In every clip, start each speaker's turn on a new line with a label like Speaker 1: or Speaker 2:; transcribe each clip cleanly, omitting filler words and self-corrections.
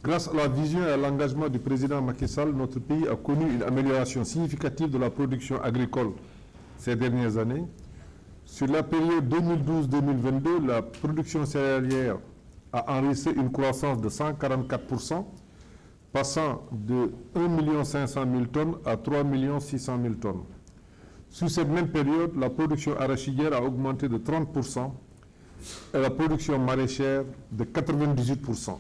Speaker 1: Grâce à la vision et à l'engagement du président Macky Sall, notre pays a connu une amélioration significative de la production agricole ces dernières années. Sur la période 2012-2022, la production céréalière a enregistré une croissance de 144%, passant de 1 500 000 tonnes à 3 600 000 tonnes. Sous cette même période, la production arachidière a augmenté de 30% et la production maraîchère de 98%.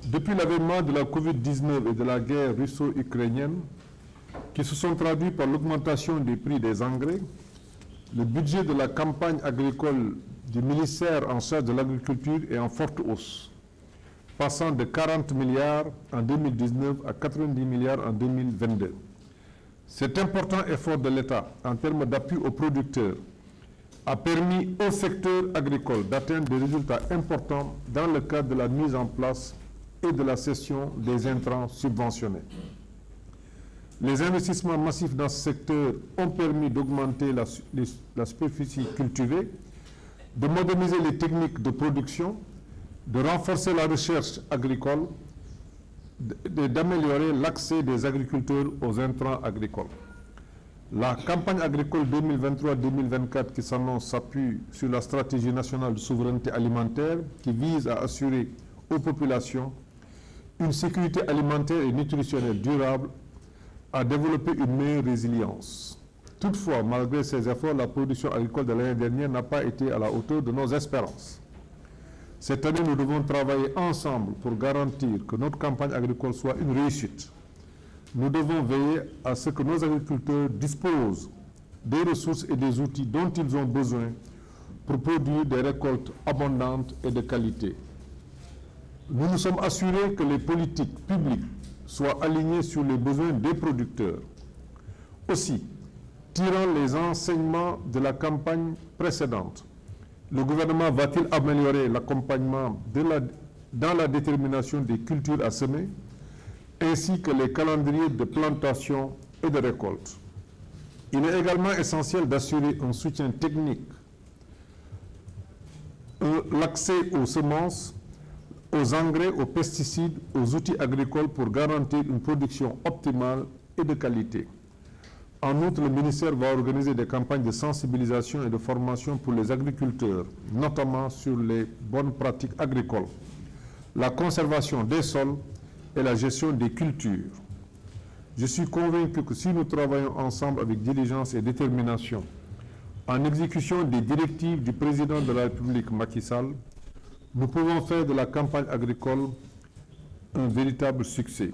Speaker 1: Depuis l'avènement de la Covid-19 et de la guerre russo-ukrainienne, qui se sont traduits par l'augmentation des prix des engrais, le budget de la campagne agricole du ministère en charge de l'agriculture est en forte hausse, passant de 40 milliards en 2019 à 90 milliards en 2022. Cet important effort de l'État en termes d'appui aux producteurs a permis au secteur agricole d'atteindre des résultats importants dans le cadre de la mise en place et de la cession des intrants subventionnés. Les investissements massifs dans ce secteur ont permis d'augmenter la superficie cultivée, de moderniser les techniques de production, de renforcer la recherche agricole et d'améliorer l'accès des agriculteurs aux intrants agricoles. La campagne agricole 2023-2024 qui s'annonce s'appuie sur la stratégie nationale de souveraineté alimentaire qui vise à assurer aux populations une sécurité alimentaire et nutritionnelle durable, à développer une meilleure résilience. Toutefois, malgré ces efforts, la production agricole de l'année dernière n'a pas été à la hauteur de nos espérances. Cette année, nous devons travailler ensemble pour garantir que notre campagne agricole soit une réussite. Nous devons veiller à ce que nos agriculteurs disposent des ressources et des outils dont ils ont besoin pour produire des récoltes abondantes et de qualité. Nous nous sommes assurés que les politiques publiques soient alignées sur les besoins des producteurs. Aussi, tirant les enseignements de la campagne précédente, le gouvernement va-t-il améliorer l'accompagnement dans la détermination des cultures à semer, ainsi que les calendriers de plantation et de récolte? Il est également essentiel d'assurer un soutien technique, l'accès aux semences, aux engrais, aux pesticides, aux outils agricoles pour garantir une production optimale et de qualité. En outre, le ministère va organiser des campagnes de sensibilisation et de formation pour les agriculteurs, notamment sur les bonnes pratiques agricoles, la conservation des sols et la gestion des cultures. Je suis convaincu que si nous travaillons ensemble avec diligence et détermination, en exécution des directives du président de la République Macky Sall, nous pouvons faire de la campagne agricole un véritable succès.